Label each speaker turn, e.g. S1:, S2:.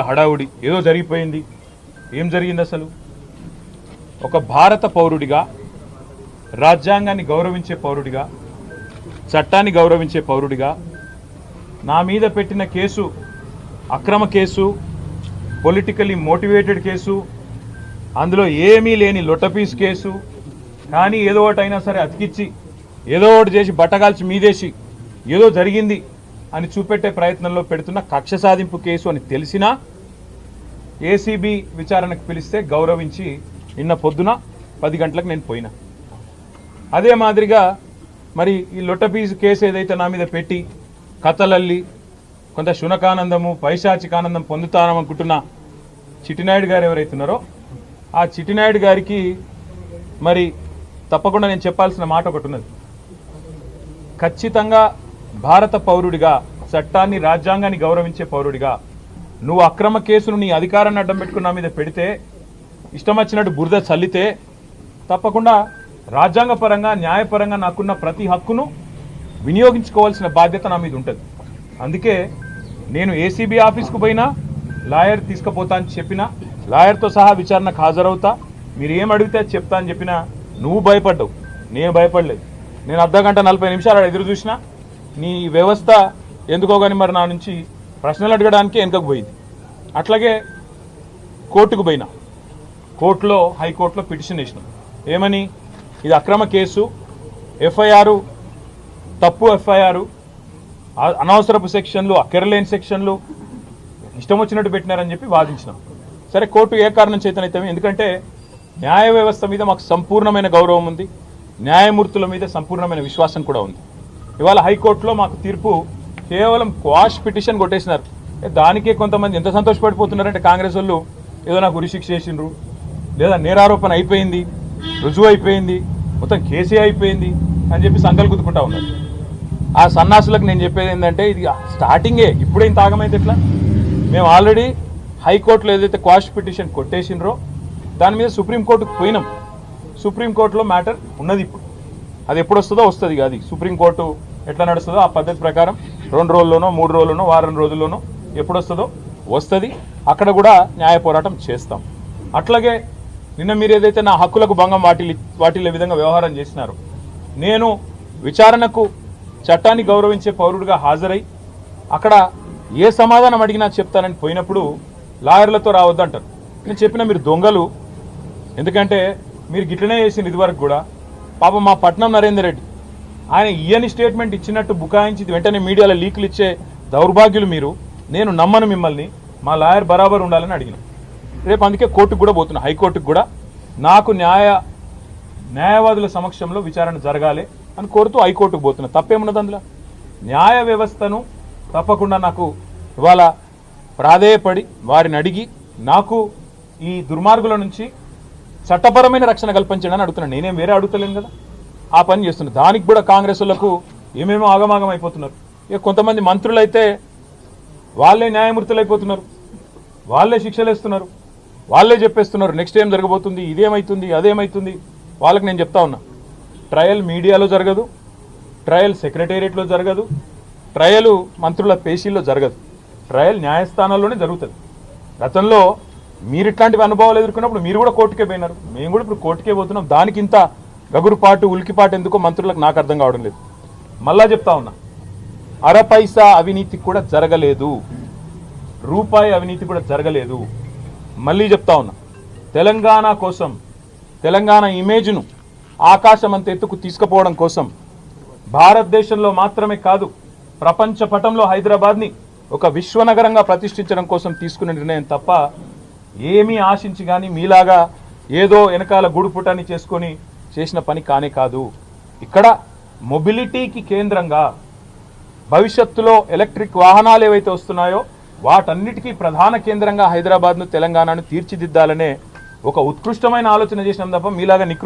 S1: హడావుడి ఏదో జరిగిపోయింది. ఏం జరిగింది అసలు? ఒక భారత పౌరుడిగా, రాజ్యాంగాన్ని గౌరవించే పౌరుడిగా, చట్టాన్ని గౌరవించే పౌరుడిగా నా మీద పెట్టిన కేసు అక్రమ కేసు, పొలిటికల్లీ మోటివేటెడ్ కేసు, అందులో ఏమీ లేని లొట్టపీస్ కేసు. కానీ ఏదో ఒకటైనా సరే అతికిచ్చి ఏదో ఒకటి చేసి బట్టగాల్చి మీదేసి ఏదో జరిగింది అని చూపెట్టే ప్రయత్నంలో పెడుతున్న కక్ష సాధింపు కేసు అని తెలిసినా ఏసీబీ విచారణకు పిలిస్తే గౌరవించి నిన్న పొద్దున 10 గంటలకు నేను పోయినా. అదే మాదిరిగా మరి ఈ లొట్టపీసు కేసు ఏదైతే నా మీద పెట్టి కథలల్లి కొంత శునకానందము, పైశాచికానందం పొందుతాననుకుంటున్న చిట్టినాయుడు గారు ఎవరైతున్నారో ఆ చిట్టినాయుడు గారికి మరి తప్పకుండా నేను చెప్పాల్సిన మాట ఒకటి ఉన్నది. ఖచ్చితంగా భారత పౌరుడిగా, చట్టాన్ని రాజ్యాంగాన్ని గౌరవించే పౌరుడిగా నువ్వు అక్రమ కేసును నీ అధికారాన్ని అడ్డం పెట్టుకున్న మీద పెడితే, ఇష్టం వచ్చినట్టు బురద చల్లితే తప్పకుండా రాజ్యాంగపరంగా, న్యాయపరంగా నాకున్న ప్రతి హక్కును వినియోగించుకోవాల్సిన బాధ్యత నా మీద ఉంటుంది. అందుకే నేను ఏసీబీ ఆఫీస్కు పోయినా లాయర్ తీసుకుపోతా అని చెప్పినా, లాయర్తో సహా విచారణకు హాజరవుతా, మీరు ఏం అడిగితే చెప్తా అని చెప్పినా నువ్వు భయపడ్డావు, నేను భయపడలేదు. నేను అర్ధగంట 40 నిమిషాలు ఎదురు చూసినా నీ వ్యవస్థ ఎందుకో కానీ మరి నా నుంచి ప్రశ్నలు అడగడానికి వెనుకకు పోయింది. అట్లాగే కోర్టుకు పోయినా, కోర్టులో హైకోర్టులో పిటిషన్ వేసినాం. ఏమని? ఇది అక్రమ కేసు, ఎఫ్ఐఆర్ తప్పు, ఎఫ్ఐఆర్ అనవసరపు సెక్షన్లు, అక్కరలేని సెక్షన్లు ఇష్టం వచ్చినట్టు పెట్టినారని చెప్పి వాదించినాం. సరే, కోర్టు ఏ కారణం చేతనైతే, ఎందుకంటే న్యాయ వ్యవస్థ మీద మాకు సంపూర్ణమైన గౌరవం ఉంది, న్యాయమూర్తుల మీద సంపూర్ణమైన విశ్వాసం కూడా ఉంది. ఇవాళ హైకోర్టులో మాకు తీర్పు కేవలం క్వాష్ పిటిషన్ కొట్టేసినారు. దానికే కొంతమంది ఎంత సంతోషపడిపోతున్నారంటే, కాంగ్రెస్ వాళ్ళు ఏదో నాకు ఉరిశిక్ష చేసిండ్రు, లేదా నేరారోపణ అయిపోయింది, రుజువు అయిపోయింది, మొత్తం కేసే అయిపోయింది అని చెప్పి సంకలు గుద్దుకుంటా ఉన్నారు. ఆ సన్నాసులకు నేను చెప్పేది ఏంటంటే, ఇది స్టార్టింగే, ఇప్పుడే ఇంత ఆగమైతే ఎట్లా? మేము ఆల్రెడీ హైకోర్టులో ఏదైతే క్వాష్ పిటిషన్ కొట్టేసినరో దాని మీద సుప్రీంకోర్టుకు పోయినాం. సుప్రీంకోర్టులో మ్యాటర్ ఉన్నది. ఇప్పుడు అది ఎప్పుడు వస్తుందో వస్తుంది. అది సుప్రీంకోర్టు ఎట్లా నడుస్తుందో ఆ పద్ధతి ప్రకారం 2 రోజుల్లోనో, 3 రోజుల్లోనో, వారం రోజుల్లోనో ఎప్పుడు వస్తుందో వస్తుంది. అక్కడ కూడా న్యాయ పోరాటం చేస్తాం. అట్లాగే నిన్న మీరు ఏదైతే నా హక్కులకు భంగం వాటిల్లే విధంగా వ్యవహారం చేసినారో, నేను విచారణకు చట్టాన్ని గౌరవించే పౌరుడిగా హాజరై అక్కడ ఏ సమాధానం అడిగినా చెప్తానని పోయినప్పుడు లాయర్లతో రావద్దంటారు. నేను చెప్పిన మీరు దొంగలు, ఎందుకంటే మీరు గిట్లనే చేసింది ఇదివరకు కూడా. పాపం మా పట్నం నరేందర్ రెడ్డి ఆయన ఇయని స్టేట్మెంట్ ఇచ్చినట్టు బుకాయించి వెంటనే మీడియాలో లీకులు ఇచ్చే దౌర్భాగ్యులు మీరు. నేను నమ్మను మిమ్మల్ని, మా లాయర్ బరాబర్ ఉండాలని అడిగిన. రేపు అందుకే కోర్టుకు కూడా పోతున్నా, హైకోర్టుకు కూడా. నాకు న్యాయవాదుల సమక్షంలో విచారణ జరగాలి అని కోరుతూ హైకోర్టుకు పోతున్నా. తప్పేమున్నది అందులో? న్యాయ వ్యవస్థను తప్పకుండా నాకు ఇవాళ ప్రాధేయపడి వారిని అడిగి నాకు ఈ దుర్మార్గుల నుంచి చట్టపరమైన రక్షణ కల్పించండి అని అడుగుతున్నాను. నేనేం వేరే అడుగుతలేను కదా, ఆ పని చేస్తున్నాను. దానికి కూడా కాంగ్రెస్ వాళ్ళకు ఏమేమో ఆగమాగం అయిపోతున్నారు. ఇక కొంతమంది మంత్రులు అయితే వాళ్ళే న్యాయమూర్తులు అయిపోతున్నారు, వాళ్ళే శిక్షలు వేస్తున్నారు, వాళ్ళే చెప్పేస్తున్నారు నెక్స్ట్ ఏం జరగబోతుంది, ఇదేమవుతుంది, అదేమవుతుంది. వాళ్ళకి నేను చెప్తా ఉన్నా, ట్రయల్ మీడియాలో జరగదు, ట్రయల్ సెక్రటేరియట్లో జరగదు, ట్రయల్ మంత్రుల పేషీల్లో జరగదు, ట్రయల్ న్యాయస్థానాల్లోనే జరుగుతుంది. గతంలో మీరు ఇట్లాంటివి అనుభవాలు ఎదుర్కొన్నప్పుడు మీరు కూడా కోర్టుకే పోయినారు, మేము కూడా ఇప్పుడు కోర్టుకే పోతున్నాం. దానికి ఇంత గగురుపాటు, ఉలికిపాటు ఎందుకో మంత్రులకు నాకు అర్థం కావడం లేదు. మళ్ళా చెప్తా ఉన్నా, అరపైసా అవినీతి కూడా జరగలేదు, రూపాయి అవినీతి కూడా జరగలేదు. మళ్ళీ చెప్తా ఉన్నా, తెలంగాణ కోసం, తెలంగాణ ఇమేజ్ను ఆకాశమంత ఎత్తుకు తీసుకుపోవడం కోసం, భారతదేశంలో మాత్రమే కాదు ప్రపంచ పటంలో హైదరాబాద్ని ఒక విశ్వనగరంగా ప్రతిష్ఠించడం కోసం తీసుకున్న నిర్ణయం తప్ప ఏమీ ఆశించి కానీ మీలాగా ఏదో వెనకాల గుడుపుటాన్ని చేసుకొని చేసిన పని కానే కాదు. ఇక్కడ మొబిలిటీకి కేంద్రంగా భవిష్యత్తులో ఎలక్ట్రిక్ వాహనాలు ఏవైతే వస్తున్నాయో వాటన్నిటికీ ప్రధాన కేంద్రంగా హైదరాబాద్ను, తెలంగాణను తీర్చిదిద్దాలనే ఒక ఉత్కృష్టమైన ఆలోచన చేసినాం తప్ప మీలాగా నికృష్ట